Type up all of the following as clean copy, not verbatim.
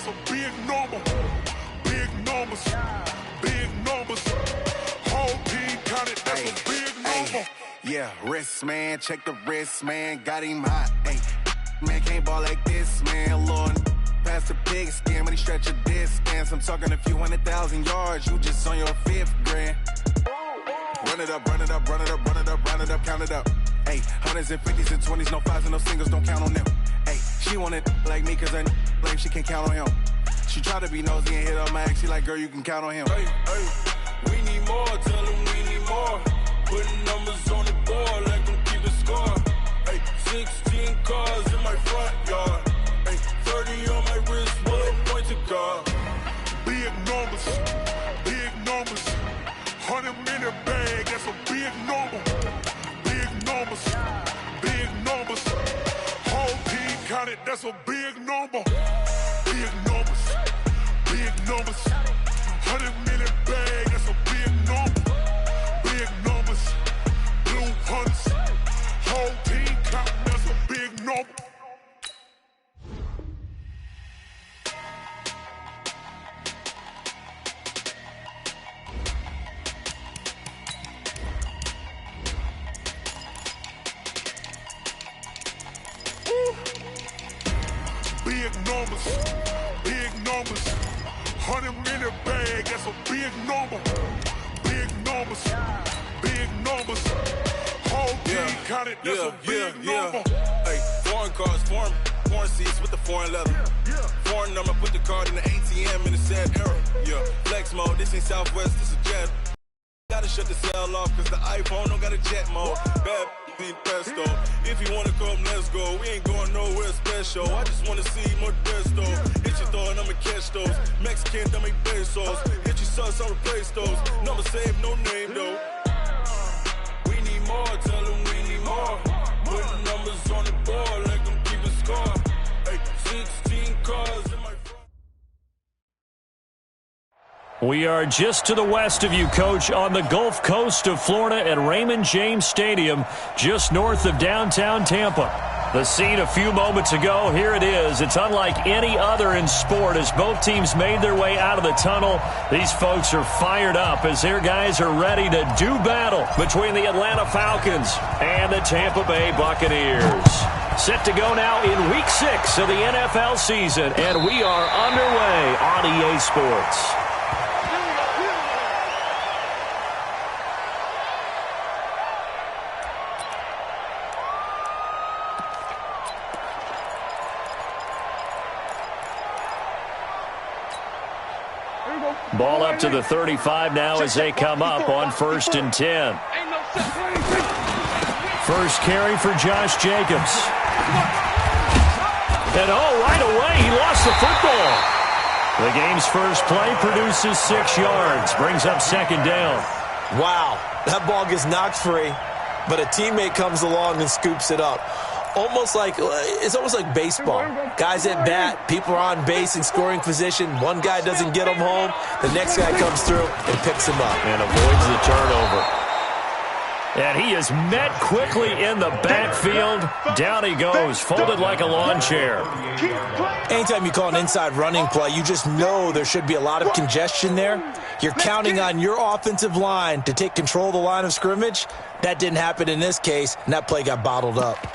that's a big number. Big numbers, big numbers. Whole team counted, that's a big number. Yeah, wrist, man, check the wrist, man, got him hot. Ay, man, can't ball like this, man, Lord. Past the pig skin when he stretch a distance. I'm talking a few 100,000 yards, you just on your 5th grand. Run it up, run it up, run it up, run it up, run it up, count it up. Ay, hundreds and 50s and 20s, no 5s and no singles, don't count on them. Ay, she want it like me cause I blame she can't count on him. She try to be nosy and hit up my ex, she like, girl, you can count on him. Hey, we need more, tell them we need more. Putting numbers on the board, let them keep it score. Hey, 16 cars in my front yard. Hey, 30 on my wrist, bullet point to God. Big numbers, big numbers. 100-minute bag, that's a big number. Big numbers, big numbers. Whole team counted, that's a big number. Big numbers, big numbers. 100-minute bag, that's a big number. Big numbers, blue hunts. Whole team counting, that's a big number. Big numbers, big numbers. 100-minute bag, that's a big number. Big numbers, big numbers. Whole team counted, that's a big number. Hey, foreign cars, foreign seats with the foreign leather. Foreign number, put the card in the ATM in the sad era. Yeah, flex mode, this ain't Southwest, this is jet. Gotta shut the cell off, cause the iPhone don't got a jet mode. Bad need pesto. If you wanna come, let's go. We ain't going nowhere special. I just wanna see more desto. Hit your throw and I'ma catch those. Mexican, don't make pesos. Hit your sauce, I'll replace those. Number save, no name though. We need more, tell them we need more. Putting numbers on the board, let them keep it score. Hey, 16 cars in my front. We are just to the west of you, Coach, on the Gulf Coast of Florida at Raymond James Stadium, just north of downtown Tampa. The scene a few moments ago, here it is. It's unlike any other in sport as both teams made their way out of the tunnel. These folks are fired up as their guys are ready to do battle between the Atlanta Falcons and the Tampa Bay Buccaneers. Set to go now in Week 6 of the NFL season, and we are underway on EA Sports. Ball up to the 35 now as they come up on 1st and 10. First carry for Josh Jacobs. And right away he lost the football. The game's first play produces 6 yards, brings up 2nd down. Wow, that ball gets knocked free, but a teammate comes along and scoops it up. It's almost like baseball. Guys at bat, people are on base in scoring position. One guy doesn't get him home. The next guy comes through and picks him up. And avoids the turnover. And he is met quickly in the backfield. Down he goes, folded like a lawn chair. Anytime you call an inside running play, you just know there should be a lot of congestion there. You're counting on your offensive line to take control of the line of scrimmage. That didn't happen in this case, and that play got bottled up.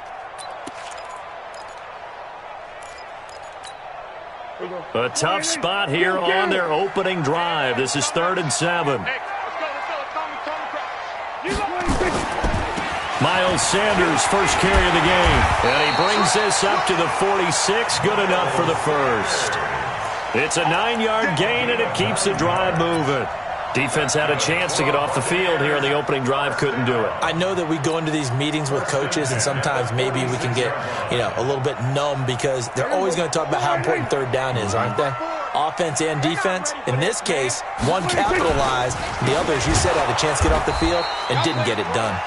A tough spot here on their opening drive. This is 3rd and 7. Miles Sanders, first carry of the game. And he brings this up to the 46. Good enough for the first. It's a 9-yard gain, and it keeps the drive moving. Defense had a chance to get off the field here in the opening drive, couldn't do it. I know that we go into these meetings with coaches, and sometimes maybe we can get, a little bit numb because they're always going to talk about how important 3rd down is, aren't they? Offense and defense. In this case, one capitalized, the other, as you said, had a chance to get off the field and didn't get it done.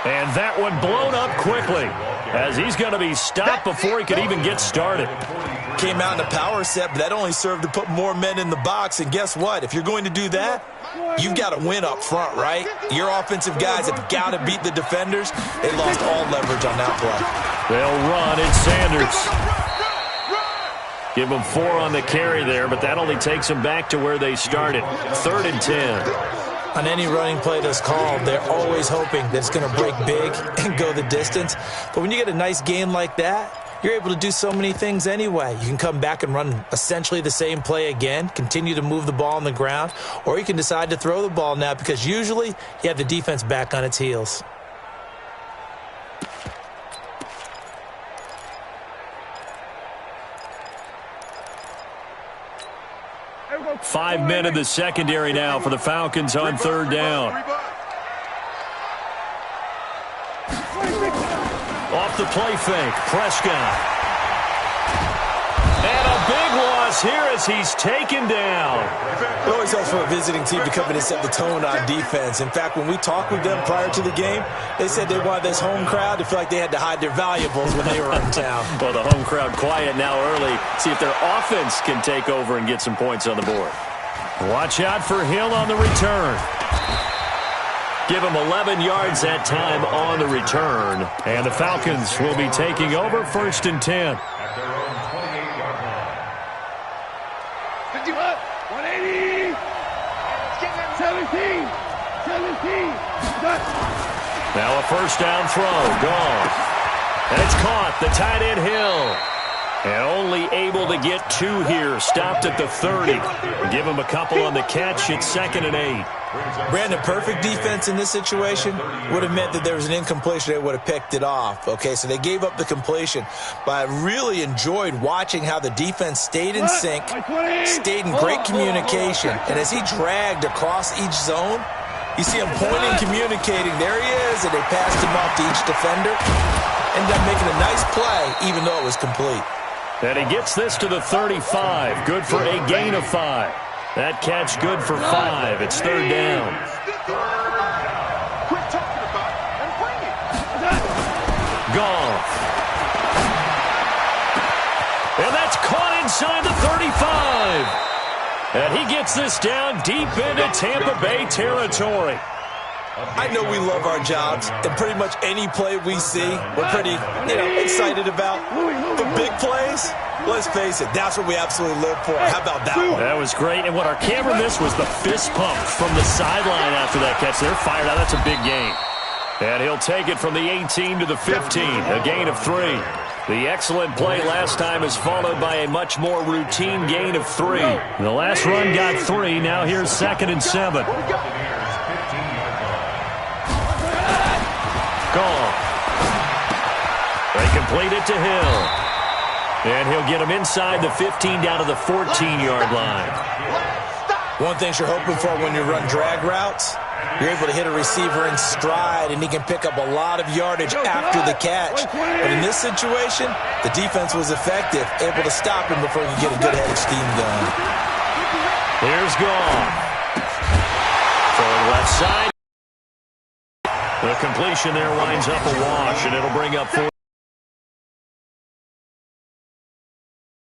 And that one blown up quickly as he's going to be stopped before he could even get started. Came out in a power set, but that only served to put more men in the box. And guess what? If you're going to do that, you've got to win up front, right? Your offensive guys have got to beat the defenders. They lost all leverage on that play. They'll run. It's Sanders. Give them 4 on the carry there, but that only takes them back to where they started. 3rd and 10. On any running play that's called, they're always hoping that it's going to break big and go the distance. But when you get a nice gain like that, you're able to do so many things anyway. You can come back and run essentially the same play again, continue to move the ball on the ground, or you can decide to throw the ball now because usually you have the defense back on its heels. 5 men in the secondary now for the Falcons on 3rd down. Off the play fake, Prescott. And a big loss here as he's taken down. It always helps for a visiting team to come in and set the tone on defense. In fact, when we talked with them prior to the game, they said they wanted this home crowd to feel like they had to hide their valuables when they were in town. Well, the home crowd quiet now early. See if their offense can take over and get some points on the board. Watch out for Hill on the return. Give him 11 yards that time on the return. And the Falcons will be taking over 1st and 10. 180. 17. Now a 1st down throw. Gone. And it's caught. The tight end Hill. And only able to get 2 here. Stopped at the 30. Give him a couple on the catch. It's 2nd and 8. Brandon, perfect defense in this situation would have meant that there was an incompletion. They would have picked it off. Okay, so they gave up the completion. But I really enjoyed watching how the defense stayed in sync, stayed in great communication. And as he dragged across each zone, you see him pointing, communicating. There he is, and they passed him off to each defender. Ended up making a nice play, even though it was complete. And he gets this to the 35. Good for a gain of 5. That catch good for 5. It's 3rd down. Quit talking about it and bring it. Goff. And that's caught inside the 35. And he gets this down deep into Tampa Bay territory. I know we love our jobs, and pretty much any play we see, we're pretty, excited about. The big plays, let's face it, that's what we absolutely live for. How about that one? That was great, and what our camera missed was the fist pump from the sideline after that catch. They're fired out. That's a big gain. And he'll take it from the 18 to the 15, a gain of 3. The excellent play last time is followed by a much more routine gain of 3. The last run got 3. Now here's 2nd and 7. Goal. They complete it to Hill. And he'll get him inside the 15 down to the 14-yard line. One thing you're hoping for when you run drag routes, you're able to hit a receiver in stride, and he can pick up a lot of yardage after the catch. But in this situation, the defense was effective, able to stop him before he could get a good head of steam going. Here's Goff. Throwing left side. The completion there winds up a wash, and it'll bring up 4.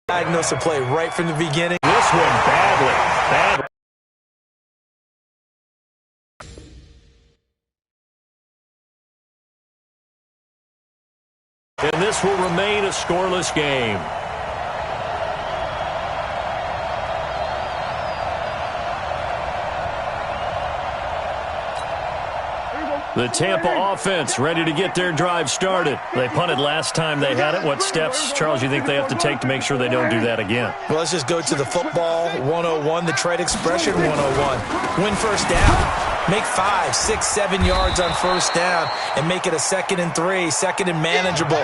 Diagnose a play right from the beginning. This one badly. And this will remain a scoreless game. The Tampa offense ready to get their drive started. They punted last time they had it. What steps, Charles, you think they have to take to make sure they don't do that again? Well, let's just go to the football 101, the trade expression 101. Win 1st down. Make 5, 6, 7 yards on 1st down and make it a 2nd and 3, 2nd and manageable.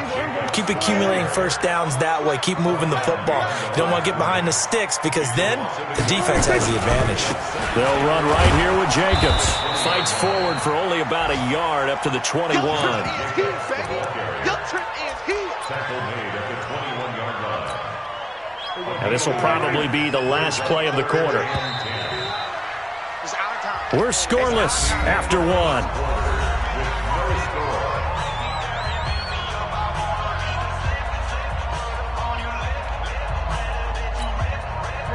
Keep accumulating 1st downs that way. Keep moving the football. You don't want to get behind the sticks because then the defense has the advantage. They'll run right here with Jacobs. Fights forward for only about a yard up to the 21. And this will probably be the last play of the quarter. We're scoreless after 1.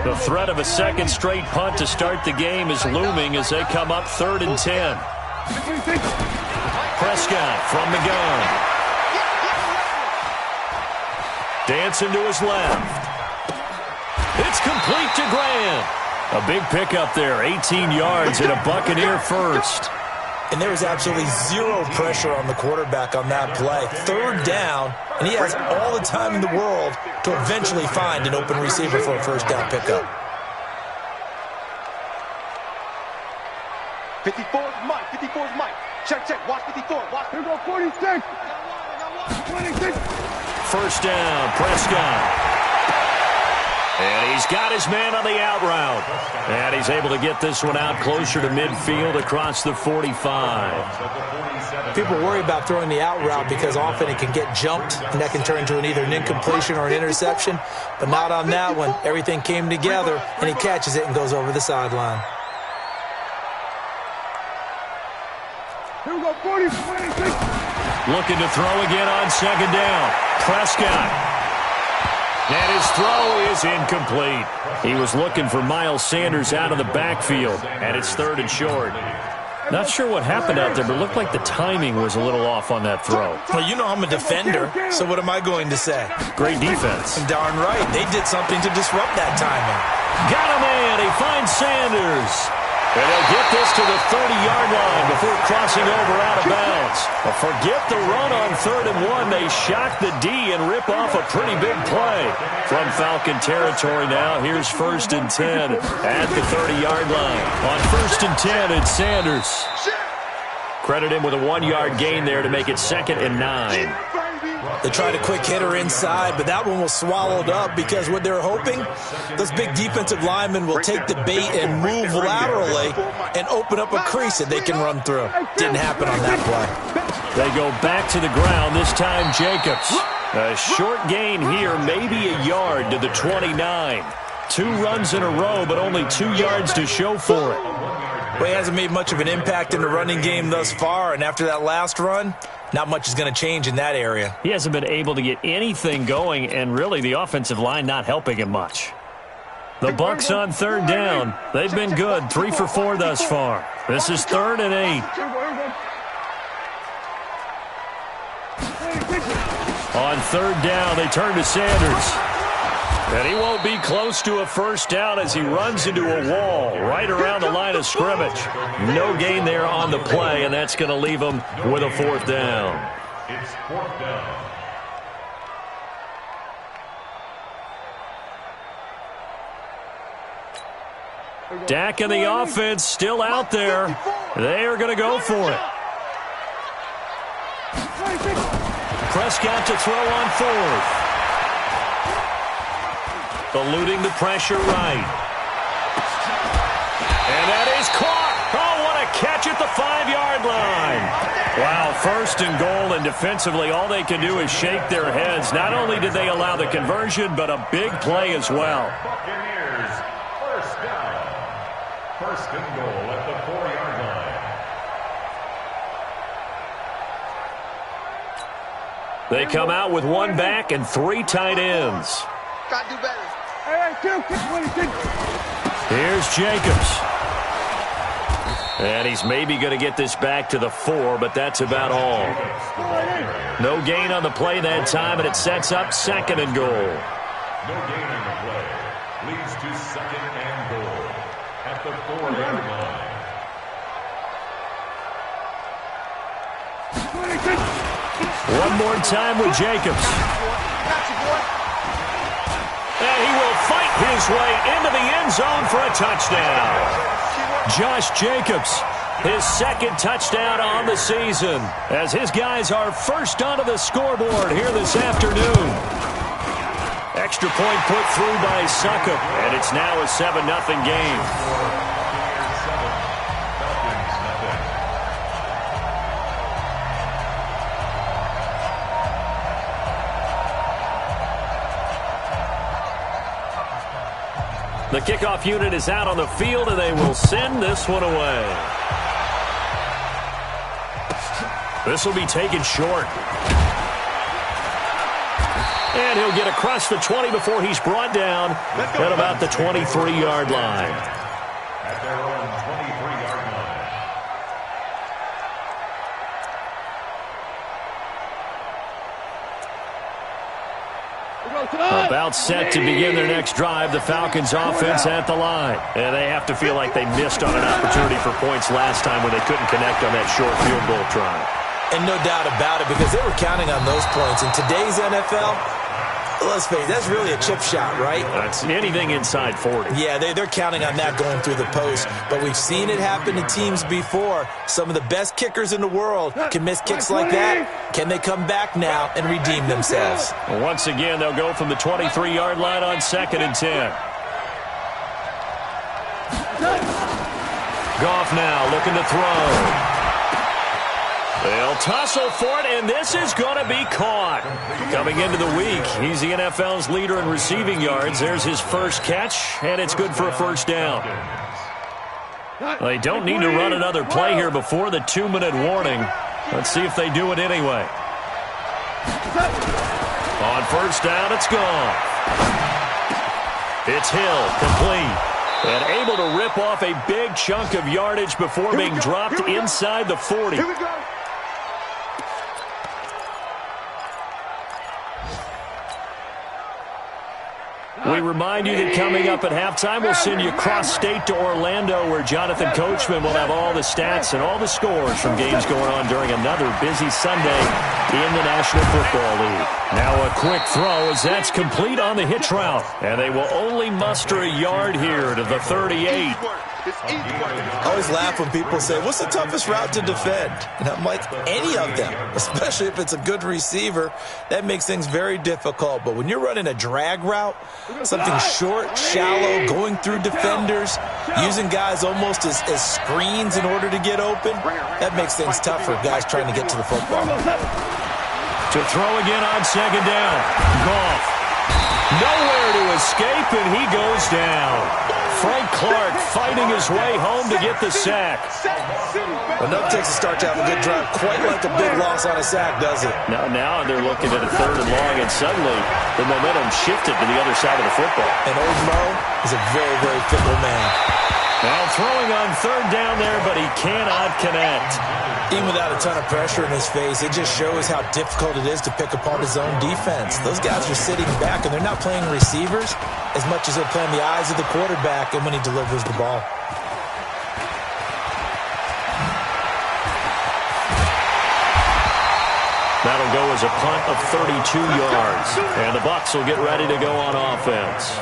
The threat of a second straight punt to start the game is looming as they come up 3rd and 10. Prescott from the gun. Dancing to his left. It's complete to Grant. A big pickup there, 18 yards and a Buccaneer first. And there was absolutely zero pressure on the quarterback on that play. Third down, and he has all the time in the world to eventually find an open receiver for a first down pickup. 54's Mike. 54's Mike. Check. Watch 54. Watch. Here go 46. 26. First down, Prescott. And he's got his man on the out route. And he's able to get this one out closer to midfield across the 45. People worry about throwing the out route because often it can get jumped, and that can turn into either an incompletion or an interception. But not on that one. Everything came together, and he catches it and goes over the sideline. Here we go 40. 26. Looking to throw again on second down. Prescott. And his throw is incomplete. He was looking for Miles Sanders out of the backfield, and it's third and short. Not sure what happened out there, but it looked like the timing was a little off on that throw. Well, you know I'm a defender, so what am I going to say? Great defense. Darn right. They did something to disrupt that timing. Got him in. He finds Sanders. And they'll get this to the 30-yard line before crossing over out of bounds. But forget the run on 3rd and 1. They shock the D and rip off a pretty big play. From Falcon territory now, here's 1st and 10 at the 30-yard line. On 1st and 10, it's Sanders. Credit him with a 1-yard gain there to make it 2nd and 9. They tried a quick hitter inside, but that one was swallowed up because what they're hoping, those big defensive linemen will take the bait and move laterally and open up a crease that they can run through. Didn't happen on that play. They go back to the ground, this time Jacobs. A short gain here, maybe a yard to the 29. 2 runs in a row, but only 2 yards to show for it. Well, he hasn't made much of an impact in the running game thus far, and after that last run, not much is going to change in that area. He hasn't been able to get anything going, and really the offensive line not helping him much. The Bucs on 3rd down. They've been good, 3 for 4 thus far. This is 3rd and 8. On 3rd down, they turn to Sanders. And he won't be close to a first down as he runs into a wall right around the line of scrimmage. No gain there on the play, and that's going to leave him with a 4th down. It's 4th down. Dak and the offense still out there. They are going to go for it. Prescott to throw on 4th. Eluding the pressure right. And that is caught. Oh, what a catch at the 5-yard line. Wow, 1st and goal, and defensively all they can do is shake their heads. Not only did they allow the conversion, but a big play as well. Buccaneers, 1st down. 1st and goal at the 4-yard line. They come out with 1 back and 3 tight ends. Gotta do better. Here's Jacobs. And he's maybe going to get this back to the 4, but that's about all. No gain on the play that time, and it sets up 2nd and goal. No gain on the play. Leads to 2nd and goal at the 4-yard line. One more time with Jacobs. And he will fight his way into the end zone for a touchdown. Josh Jacobs, his 2nd touchdown on the season, as his guys are first onto the scoreboard here this afternoon. Extra point put through by Succop, and it's now a 7-0 game. The kickoff unit is out on the field, and they will send this one away. This will be taken short. And he'll get across the 20 before he's brought down at about the 23-yard line. At their own 23-yard line. About set to begin their next drive, the Falcons offense at the line. And they have to feel like they missed on an opportunity for points last time when they couldn't connect on that short field goal try. And no doubt about it, because they were counting on those points. In today's NFL, let's face it, that's really a chip shot, right? That's anything inside 40. Yeah, they're counting on that going through the post. But we've seen it happen to teams before. Some of the best kickers in the world can miss kicks like that. Can they come back now and redeem themselves? Well, once again, they'll go from the 23-yard line on 2nd and 10. Goff now looking to throw. They'll tussle for it, and this is going to be caught. Coming into the week, he's the NFL's leader in receiving yards. There's his first catch, and it's good for a first down. They don't need to run another play here before the 2-minute warning. Let's see if they do it anyway. On first down, it's gone. It's Hill, complete. And able to rip off a big chunk of yardage before being dropped inside the 40. We remind you that coming up at halftime, we'll send you cross-state to Orlando, where Jonathan Coachman will have all the stats and all the scores from games going on during another busy Sunday in the National Football League. Now a quick throw as that's complete on the hitch route. And they will only muster a yard here to the 38. I always laugh when people say, what's the toughest route to defend? And I'm like, any of them, especially if it's a good receiver. That makes things very difficult. But when you're running a drag route, something short, shallow, going through defenders, using guys almost as screens in order to get open, that makes things tough for guys trying to get to the football. To throw again on 2nd down. Goff. Nowhere to escape, and he goes down. Frank Clark fighting his way home to get the sack. Enough takes a start to have a good drive. Quite like a big loss on a sack, does it? Now they're looking at a 3rd and long, and suddenly the momentum shifted to the other side of the football. And old Mo is a very, very fickle man. Now throwing on 3rd down there, but he cannot connect. Even without a ton of pressure in his face, it just shows how difficult it is to pick apart his own defense. Those guys are sitting back, and they're not playing receivers as much as they're playing the eyes of the quarterback and when he delivers the ball. That'll go as a punt of 32 yards. And the Bucs will get ready to go on offense.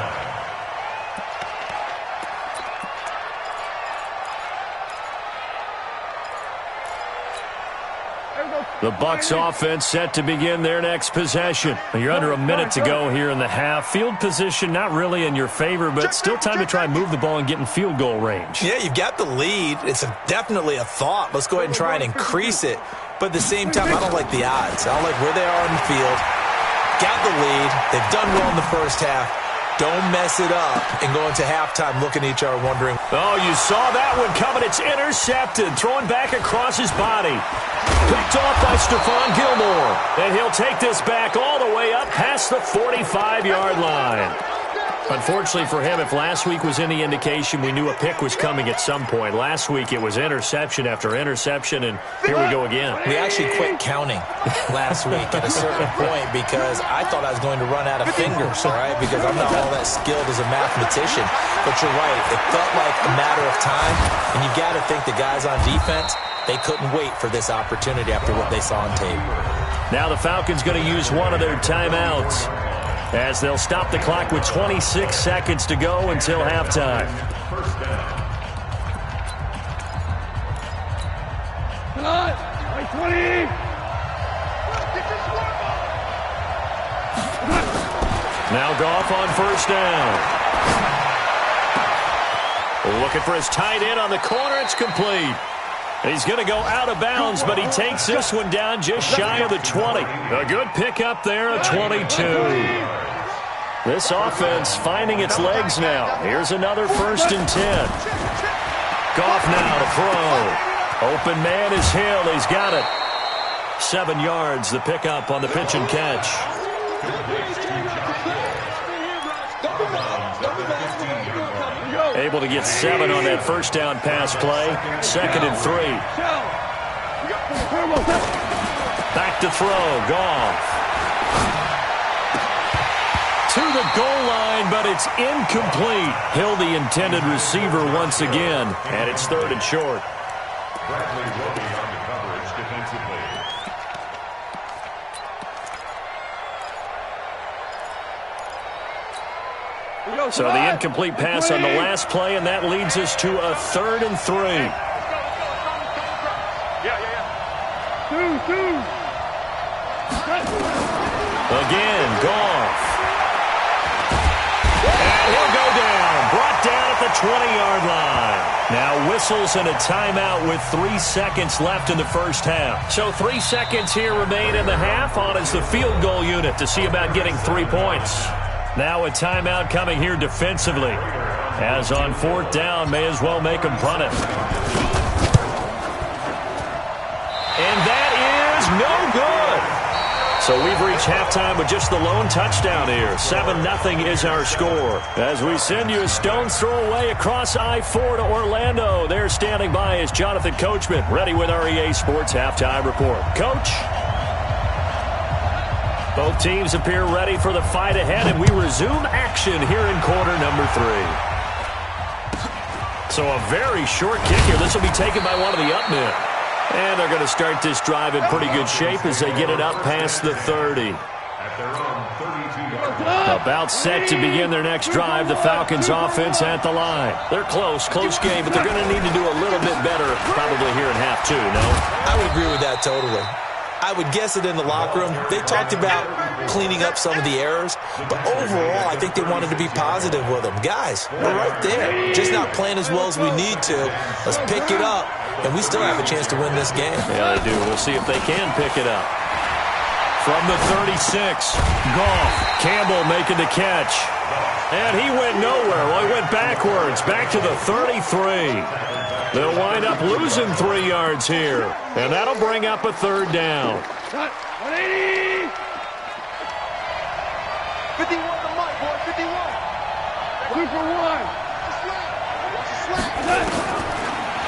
The Bucs offense set to begin their next possession. You're under a minute to go here in the half. Field position not really in your favor, but still time to try and move the ball and get in field goal range. Yeah, you've got the lead. It's definitely a thought. Let's go ahead and try and increase it. But at the same time, I don't like the odds. I don't like where they are on the field. Got the lead. They've done well in the first half. Don't mess it up and go into halftime looking at each other wondering. Oh, you saw that one coming. It's intercepted. Throwing back across his body. Picked off by Stephon Gilmore. And he'll take this back all the way up past the 45-yard line. Unfortunately for him, if last week was any indication, we knew a pick was coming at some point. Last week it was interception after interception, and here we go again. We actually quit counting last week at a certain point because I thought I was going to run out of fingers, all right, because I'm not all that skilled as a mathematician. But you're right, it felt like a matter of time, and you've got to think the guys on defense, they couldn't wait for this opportunity after what they saw on tape. Now the Falcons going to use one of their timeouts, as they'll stop the clock with 26 seconds to go until halftime. Now Goff on first down. Looking for his tight end on the corner. It's complete. He's going to go out of bounds, but he takes this one down just shy of the 20. A good pickup there, a 22. This offense finding its legs now. Here's another 1st and 10. Goff now to throw. Open man is Hill. He's got it. 7 yards, the pickup on the pitch and catch. Able to get 7 on that first down pass play. 2nd and 3. Back to throw. Goff. to the goal line, but it's incomplete. Hill, the intended receiver once again, and it's 3rd and short. Bradley Roby on the coverage defensively. So the incomplete pass on the last play, and that leads us to a 3rd and 3. Again, Goff. And he'll go down. Brought down at the 20-yard line. Now whistles and a timeout with 3 seconds left in the first half. So 3 seconds here remain in the half. On is the field goal unit to see about getting 3 points. Now a timeout coming here defensively. As on 4th down, may as well make him punt it. And that is no good. So we've reached halftime with just the lone touchdown here. 7-0 is our score. As we send you a stone's throw away across I-4 to Orlando. There standing by is Jonathan Coachman, ready with our EA Sports Halftime Report. Coach? Both teams appear ready for the fight ahead, and we resume action here in quarter number 3. So a very short kick here. This will be taken by one of the up men. And they're going to start this drive in pretty good shape as they get it up past the 30. About set to begin their next drive, the Falcons offense at the line. They're close game, but they're going to need to do a little bit better probably here in half 2, no? I would agree with that totally. I would guess it in the locker room. They talked about cleaning up some of the errors, but overall, I think they wanted to be positive with them. Guys, we're right there. Just not playing as well as we need to. Let's pick it up, and we still have a chance to win this game. Yeah, they do. We'll see if they can pick it up. From the 36, Goff. Campbell making the catch. And he went nowhere. Well, he went backwards, back to the 33. They'll wind up losing 3 yards here, and that'll bring up a 3rd down. 51 the mic, boy, 51. 2 for 1.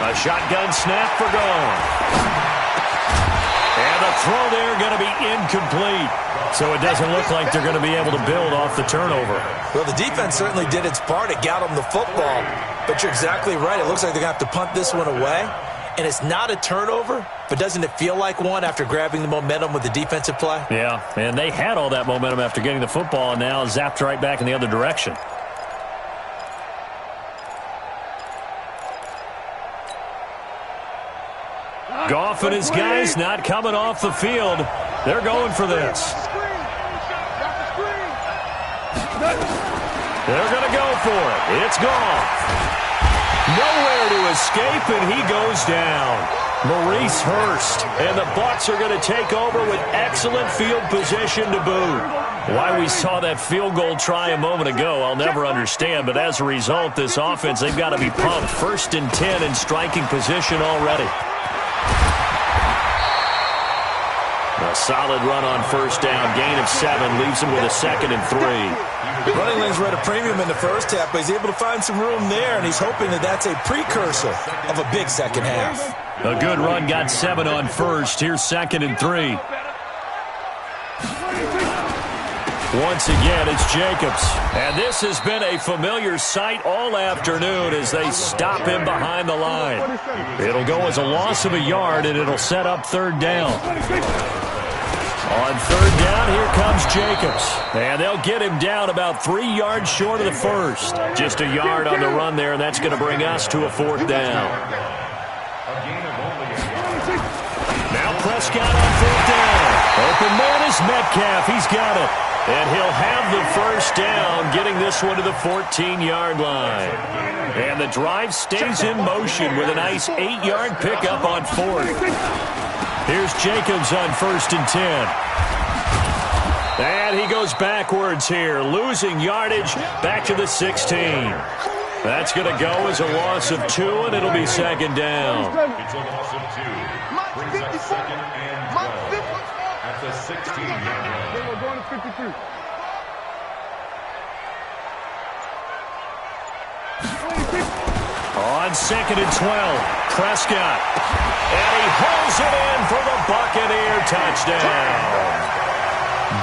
A shotgun snap for Goff. And the throw there going to be incomplete. So it doesn't look like they're going to be able to build off the turnover. Well, the defense certainly did its part. It got them the football. But you're exactly right. It looks like they're going to have to punt this one away. And it's not a turnover, but doesn't it feel like one after grabbing the momentum with the defensive play? Yeah, and they had all that momentum after getting the football and now zapped right back in the other direction. Goff and his guys not coming off the field. They're going for this. They're going to go for it. It's Goff. Nowhere to escape, and he goes down. Maurice Hurst, and the Bucs are going to take over with excellent field position to boot. Why we saw that field goal try a moment ago, I'll never understand, but as a result, this offense, they've got to be pumped. 1st and 10 in striking position already. A solid run on 1st down. Gain of 7 leaves him with a 2nd and 3. Running lanes were at a premium in the first half, but he's able to find some room there, and he's hoping that that's a precursor of a big second half. A good run, got 7 on 1st. Here's 2nd and 3. Once again, it's Jacobs. And this has been a familiar sight all afternoon as they stop him behind the line. It'll go as a loss of a yard, and it'll set up 3rd down. On 3rd down, here comes Jacobs. And they'll get him down about 3 yards short of the 1st. Just a yard on the run there, and that's going to bring us to a 4th down. Now Prescott on 4th down. Open man is Metcalf. He's got it. And he'll have the 1st down, getting this one to the 14-yard line. And the drive stays in motion with a nice 8-yard pickup on 4th. Here's Jacobs on 1st and 10. And he goes backwards here, losing yardage back to the 16. That's going to go as a loss of 2, and it'll be 2nd down. It's a loss of 2. Brings up 2nd and 12 at the 16-yard line. We're going to 53. On 2nd and 12, Prescott. And he holds it in for the Buccaneer touchdown.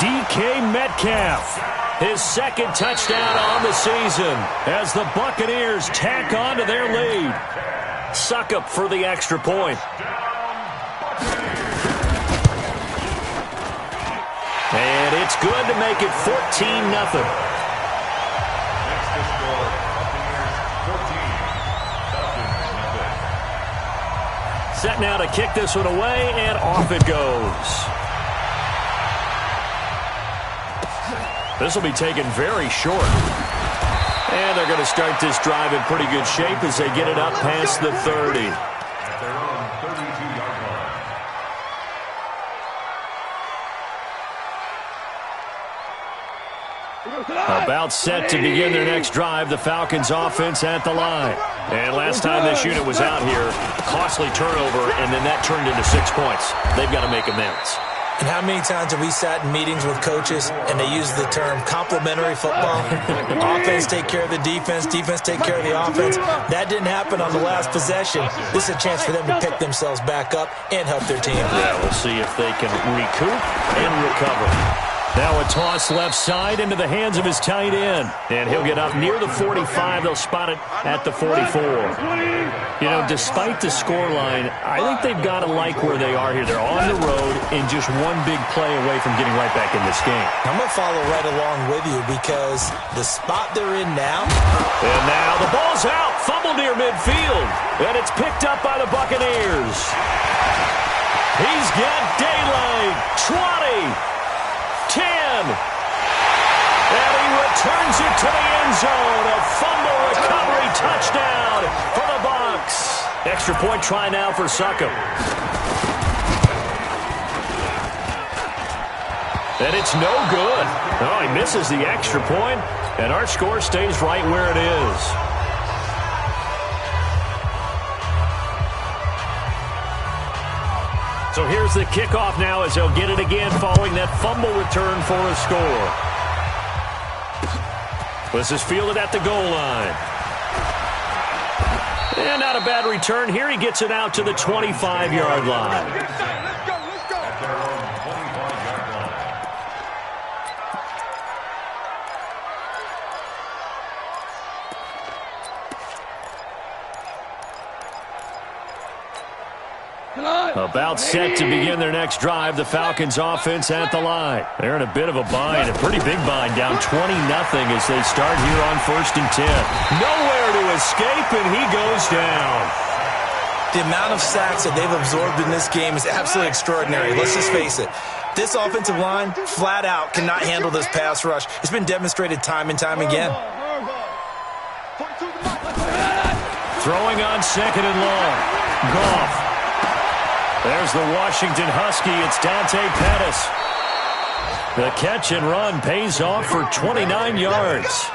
DK Metcalf His second touchdown on the season as the Buccaneers tack on to their lead. Suckup for the extra point. And it's good to make it 14-0. Set now to kick this one away, and off it goes. This will be taken very short. And they're going to start this drive in pretty good shape as they get it up past the 30. At their own 32-yard line. About set to begin their next drive, the Falcons offense at the line. And last time this unit was out here, costly turnover, and then that turned into 6 points. They've got to make amends. And how many times have we sat in meetings with coaches and they use the term complementary football? Offense take care of the defense, defense take care of the offense. That didn't happen on the last possession. This is a chance for them to pick themselves back up and help their team. Yeah, we'll see if they can recoup and recover. Now a toss left side into the hands of his tight end. And he'll get up near the 45. They'll spot it at the 44. You know, despite the scoreline, I think they've got to like where they are here. They're on the road and just one big play away from getting right back in this game. I'm going to follow right along with you because the spot they're in now. And now the ball's out. Fumble near midfield. And it's picked up by the Buccaneers. He's got daylight. 20. 10. And he returns it to the end zone. A fumble recovery touchdown for the Bucs. Extra point try now for Suckup. And it's no good. Oh, he misses the extra point, and our score stays right where it is. So here's the kickoff now as they'll get it again following that fumble return for a score. This is fielded at the goal line. And not a bad return. Here he gets it out to the 25-yard line. At their own 25-yard line. About set to begin their next drive, the Falcons offense at the line. They're in a bit of a bind, a pretty big bind, down 20-0 as they start here on 1st and 10. Nowhere to escape, and he goes down. The amount of sacks that they've absorbed in this game is absolutely extraordinary. Let's just face it. This offensive line, flat out, cannot handle this pass rush. It's been demonstrated time and time again. Throwing on 2nd and long. Goff. There's the Washington Husky. It's Dante Pettis. The catch and run pays off for 29 yards.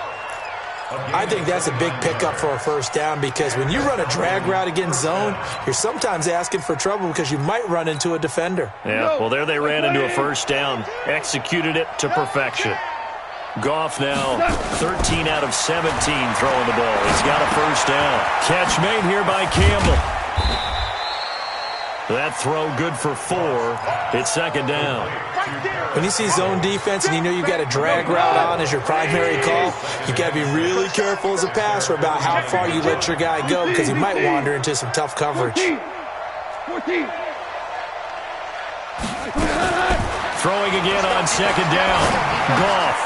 I think that's a big pickup for a first down because when you run a drag route against zone, you're sometimes asking for trouble because you might run into a defender. Yeah, well, there they ran into a first down. Executed it to perfection. Goff now 13 out of 17 throwing the ball. He's got a first down. Catch made here by Campbell. That throw good for 4. It's 2nd down. When you see zone defense and you know you've got a drag route on as your primary call, you've got to be really careful as a passer about how far you let your guy go because he might wander into some tough coverage. 14. Throwing again on 2nd down. Goff.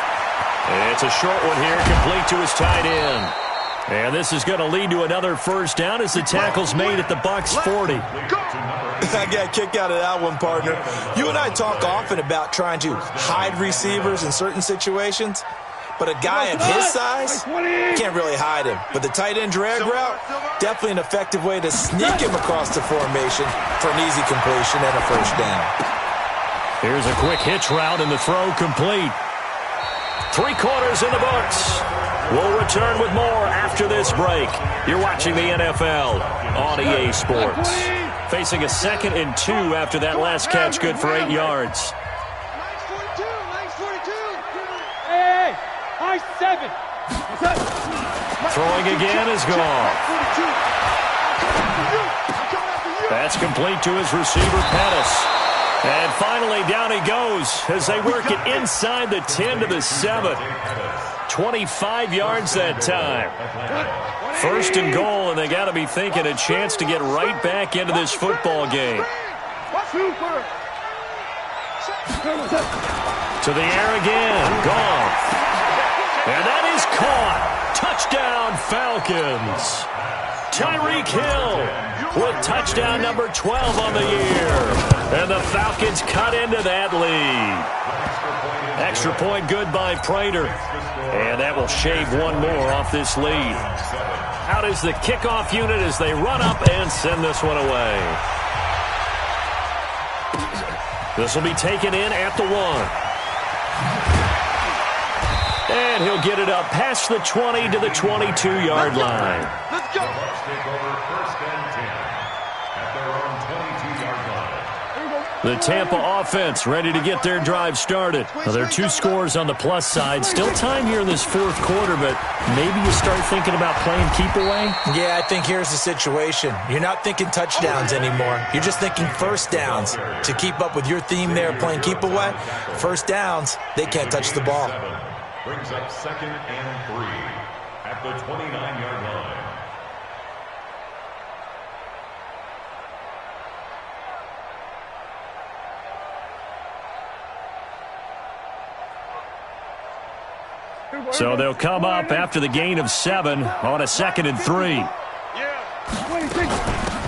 And it's a short one here, complete to his tight end. And this is going to lead to another first down as the tackle's made at the Bucs 40. I got a kick out of that one, partner. You and I talk often about trying to hide receivers in certain situations, but a guy of his size can't really hide him. But the tight end drag route, definitely an effective way to sneak him across the formation for an easy completion and a first down. Here's a quick hitch route and the throw complete. 3 quarters in the books. We'll return with more after this break. You're watching the NFL on EA Sports. Facing a 2nd and 2 after that last catch, good for 8 yards. Hey, high 7. Throwing again is Goff. That's complete to his receiver, Pettis. And finally, down he goes as they work it inside the 10 to the 7. 25 yards that time. First and goal, and they got to be thinking a chance to get right back into this football game. To the air again. Gone. And that is caught. Touchdown, Falcons. Tyreek Hill with touchdown number 12 on the year. And the Falcons cut into that lead. Extra point good by Prater. And that will shave one more off this lead. Out is the kickoff unit as they run up and send this one away. This will be taken in at the 1. And he'll get it up past the 20 to the 22-yard line. Let's go. Take over first and 10 at their own 22-yard line. The Tampa offense ready to get their drive started. Well, there are 2 scores on the plus side. Still time here in this fourth quarter, but maybe you start thinking about playing keep away? Yeah, I think here's the situation. You're not thinking touchdowns anymore. You're just thinking first downs. To keep up with your theme there, playing keep away, first downs, they can't touch the ball. Brings up 2nd and 3 at the 29-yard line. So they'll come up after the gain of 7 on a 2nd and 3.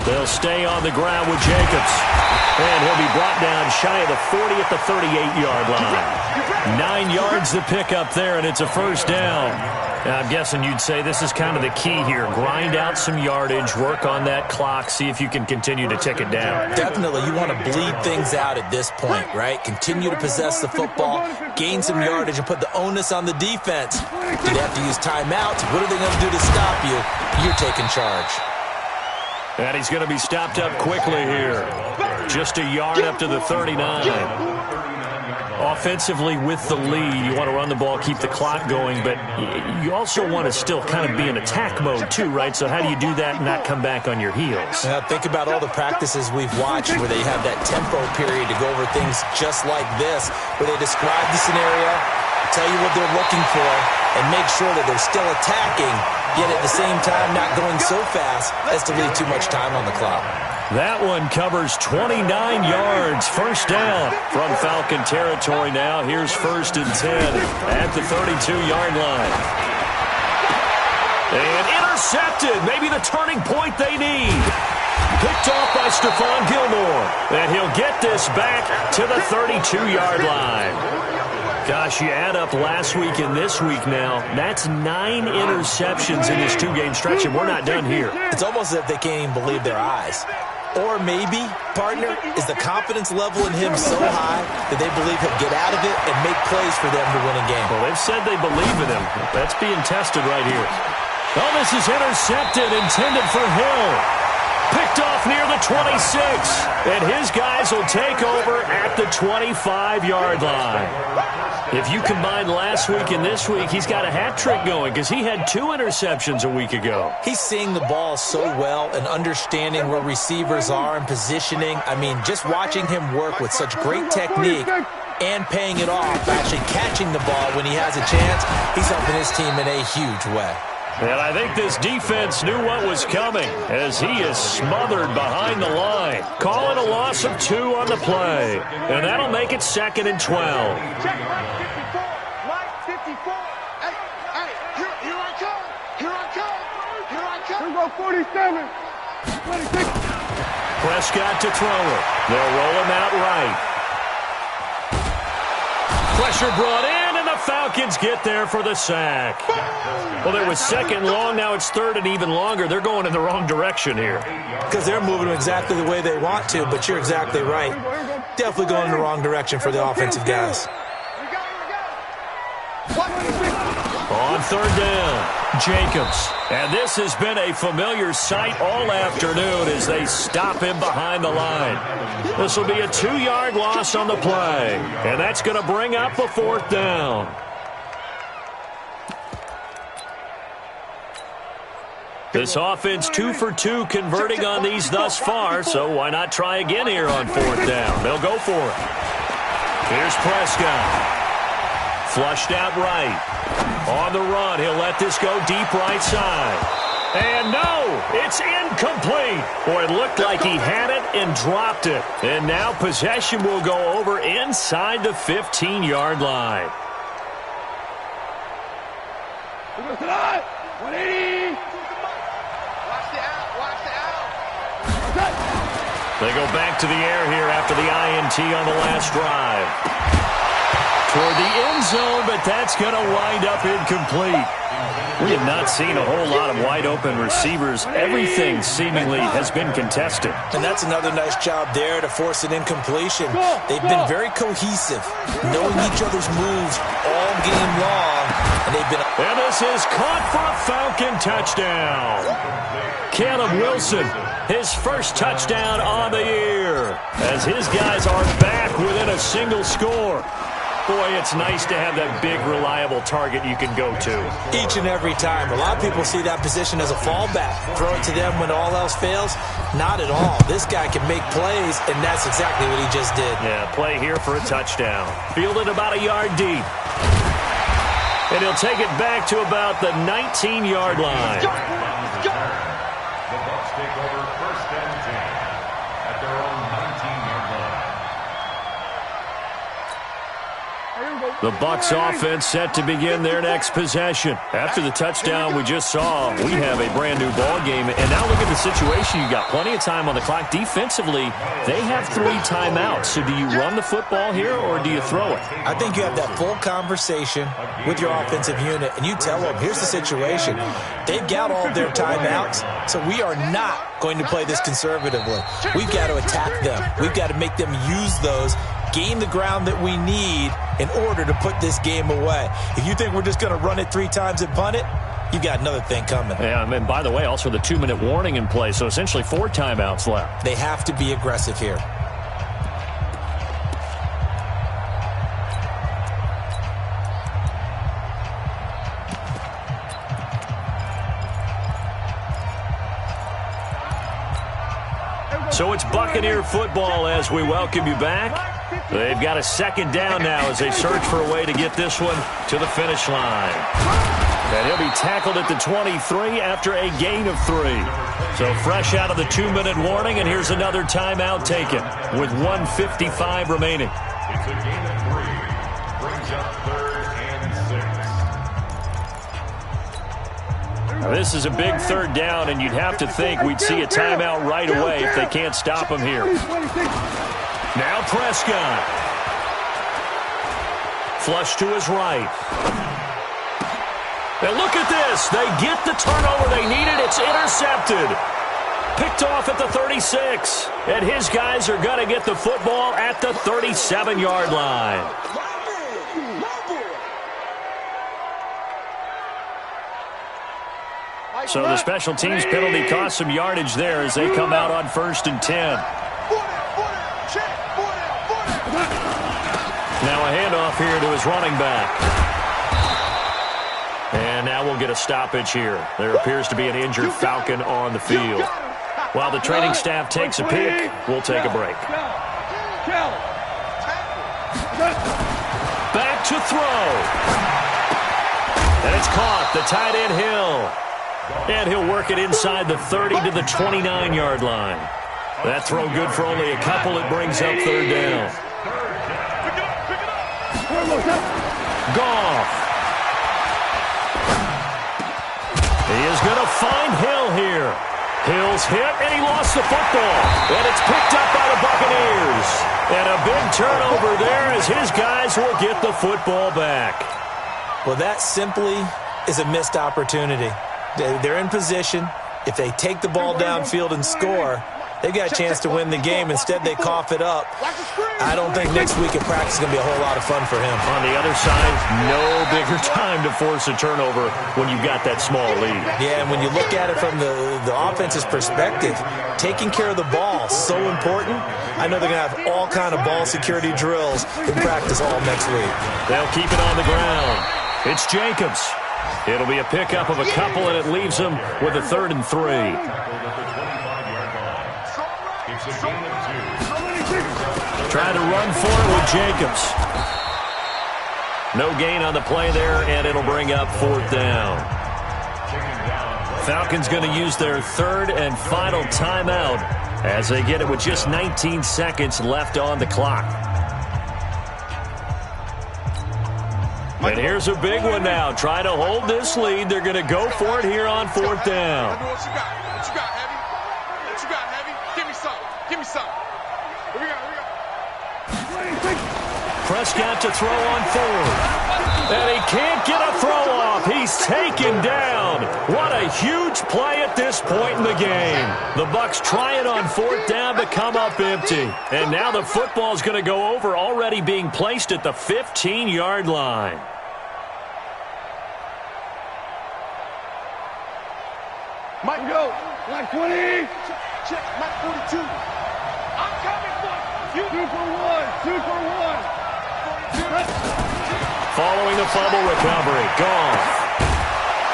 They'll stay on the ground with Jacobs. And he'll be brought down shy of the 40 at the 38-yard line. 9 yards to pick up there, and it's a first down. Now, I'm guessing you'd say this is kind of the key here. Grind out some yardage, work on that clock, see if you can continue to tick it down. Definitely, you want to bleed things out at this point, right? Continue to possess the football, gain some yardage, and put the onus on the defense. Do they have to use timeouts? What are they going to do to stop you? You're taking charge. And he's going to be stopped up quickly here. Just a yard up to the 39. Offensively with the lead, you want to run the ball, keep the clock going, but you also want to still kind of be in attack mode too, right? So how do you do that and not come back on your heels? Think about all the practices we've watched where they have that tempo period to go over things just like this, where they describe the scenario, tell you what they're looking for, and make sure that they're still attacking, yet at the same time not going so fast as to leave too much time on the clock. That one covers 29 yards. First down from Falcon territory now. Here's 1st and 10 at the 32-yard line. And intercepted. Maybe the turning point they need. Picked off by Stephon Gilmore. And he'll get this back to the 32-yard line. Gosh, you add up last week and this week now. That's 9 interceptions in this 2-game stretch, and we're not done here. It's almost as if they can't even believe their eyes. Or maybe, partner, is the confidence level in him so high that they believe he'll get out of it and make plays for them to win a game. Well, they've said they believe in him. That's being tested right here. Oh, this is intercepted, intended for Hill. Picked off near the 26. And his guys will take over at the 25-yard line. If you combine last week and this week, he's got a hat trick going because he had 2 interceptions a week ago. He's seeing the ball so well and understanding where receivers are and positioning. I mean, just watching him work with such great technique and paying it off, actually catching the ball when he has a chance, he's helping his team in a huge way. And I think this defense knew what was coming as he is smothered behind the line. Call it a loss of 2 on the play. And that'll make it 2nd and 12. Check right 54. Hey, here I come. Here I come. Here I come. Here go 47. 26. Prescott to throw it. They'll roll him out right. Pressure brought in, and the Falcons get there for the sack. Well, there was 2nd long. Now it's 3rd and even longer. They're going in the wrong direction here. Because they're moving exactly the way they want to, but you're exactly right. Definitely going in the wrong direction for the offensive guys. On 3rd down, Jacobs. And this has been a familiar sight all afternoon as they stop him behind the line. This will be a 2-yard loss on the play. And that's going to bring up a 4th down. This offense 2 for 2 converting on these thus far, so why not try again here on 4th down? They'll go for it. Here's Prescott. Flushed out right. On the run, he'll let this go deep right side. And no, it's incomplete. Boy, it looked like he had it and dropped it. And now possession will go over inside the 15-yard line. 180. Watch the out. They go back to the air here after the INT on the last drive. Toward the end zone, but that's going to wind up incomplete. We have not seen a whole lot of wide-open receivers. Everything seemingly has been contested. And that's another nice job there to force an incompletion. They've been very cohesive, knowing each other's moves all game long. And this is caught for a Falcon touchdown. Caleb Wilson, his first touchdown on the year, as his guys are back within a single score. Boy, it's nice to have that big, reliable target you can go to. Each and every time. A lot of people see that position as a fallback. Throw it to them when all else fails. Not at all. This guy can make plays, and that's exactly what he just did. Yeah, play here for a touchdown. Fielded about a yard deep. And he'll take it back to about the 19-yard line. The Bucs take over 1st and 10 at their own 19-yard line. The Bucs offense set to begin their next possession. After the touchdown we just saw, we have a brand new ball game. And now look at the situation. You got plenty of time on the clock. Defensively, they have 3 timeouts. So do you run the football here or do you throw it? I think you have that full conversation with your offensive unit, and you tell them, here's the situation. They've got all their timeouts, so we are not going to play this conservatively. We've got to attack them. We've got to make them use those, gain the ground that we need in order to put this game away. If you think we're just going to run it 3 times and punt it, you've got another thing coming. Yeah, and by the way, also the 2-minute warning in play, so essentially 4 timeouts left. They have to be aggressive here. So it's Buccaneer football as we welcome you back. They've got a 2nd down now as they search for a way to get this one to the finish line. And he'll be tackled at the 23 after a gain of 3. So fresh out of the 2-minute warning, and here's another timeout taken with 1:55 remaining. It's a gain of 3. Brings up 3rd and 6. Now this is a big 3rd down, and you'd have to think we'd see a timeout right away if they can't stop him here. Now Prescott. Flush to his right. And look at this. They get the turnover they needed. It's intercepted. Picked off at the 36. And his guys are going to get the football at the 37-yard line. So the special teams penalty cost some yardage there as they come out on 1st and 10. Now a handoff here to his running back. And now we'll get a stoppage here. There appears to be an injured Falcon on the field. While the training staff takes a peek, we'll take a break. Back to throw. And it's caught. The tight end Hill. And he'll work it inside the 30 to the 29-yard line. That throw good for only a couple. It brings up 3rd down. Goff. He is going to find Hill here. Hill's hit, and he lost the football. And it's picked up by the Buccaneers. And a big turnover there as his guys will get the football back. Well, that simply is a missed opportunity. They're in position. If they take the ball downfield and score, they've got a chance to win the game. Instead, they cough it up. I don't think next week at practice is going to be a whole lot of fun for him. On the other side, no bigger time to force a turnover when you've got that small lead. Yeah, and when you look at it from the offense's perspective, taking care of the ball, so important. I know they're going to have all kind of ball security drills in practice all next week. They'll keep it on the ground. It's Jacobs. It'll be a pickup of a couple, and it leaves them with a 3rd and 3. It's a gain of 2. Trying to run for it with Jacobs. No gain on the play there, and it'll bring up 4th down. Falcons going to use their 3rd and final timeout as they get it with just 19 seconds left on the clock. And here's a big one now. Trying to hold this lead. They're going to go for it here on 4th down. What you got? What you got, Heavy? What you got, Heavy? Give me some. Give me some. Here we go. Prescott to throw on 4th. And he can't get a throw off. He's taken down. What a huge play at this point in the game. The Bucs try it on 4th down to come up empty. And now the football's going to go over, already being placed at the 15-yard line. Mike, go. Mike 20. Check. Mike 42. I'm coming for you. 2 for 1. 2 for 1. Following the fumble recovery. Gone.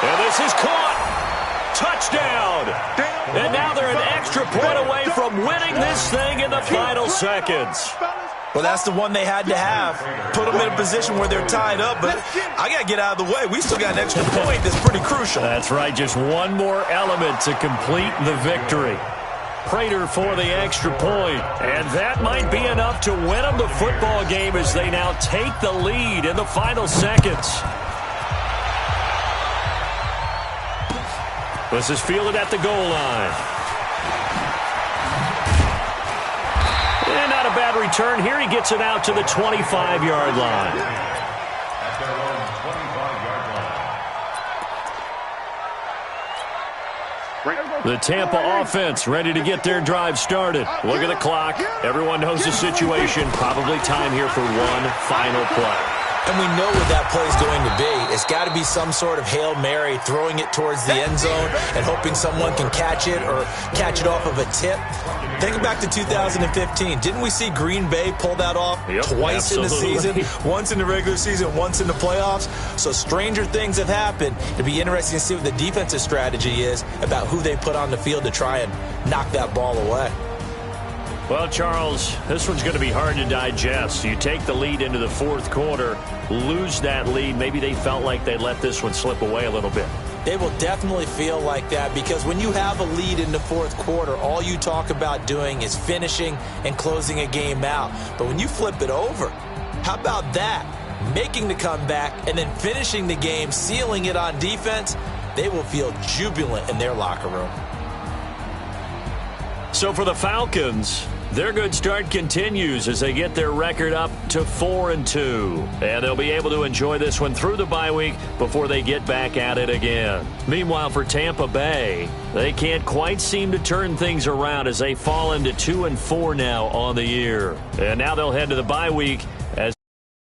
And this is caught. Touchdown. And now they're an extra point away from winning this thing in the final seconds. Well, that's the one they had to have. Put them in a position where they're tied up, but I got to get out of the way. We still got an extra point that's pretty crucial. That's right, just one more element to complete the victory. Prater for the extra point, and that might be enough to win them the football game as they now take the lead in the final seconds. This is fielded at the goal line. And not a bad return here. He gets it out to the 25-yard line. At their own 25-yard line. The Tampa offense ready to get their drive started. Look at the clock. Everyone knows the situation. Probably time here for one final play. And we know what that play is going to be. It's got to be some sort of Hail Mary, throwing it towards the end zone and hoping someone can catch it or catch it off of a tip. Think back to 2015. Didn't we see Green Bay pull that off twice in the season? Once in the regular season, once in the playoffs. So stranger things have happened. It'll be interesting to see what the defensive strategy is about who they put on the field to try and knock that ball away. Well, Charles, this one's going to be hard to digest. You take the lead into the 4th quarter, lose that lead. Maybe they felt like they let this one slip away a little bit. They will definitely feel like that because when you have a lead in the 4th quarter, all you talk about doing is finishing and closing a game out. But when you flip it over, how about that? Making the comeback and then finishing the game, sealing it on defense, they will feel jubilant in their locker room. So for the Falcons, their good start continues as they get their record up to 4-2. And they'll be able to enjoy this one through the bye week before they get back at it again. Meanwhile, for Tampa Bay, they can't quite seem to turn things around as they fall into 2-4 now on the year. And now they'll head to the bye week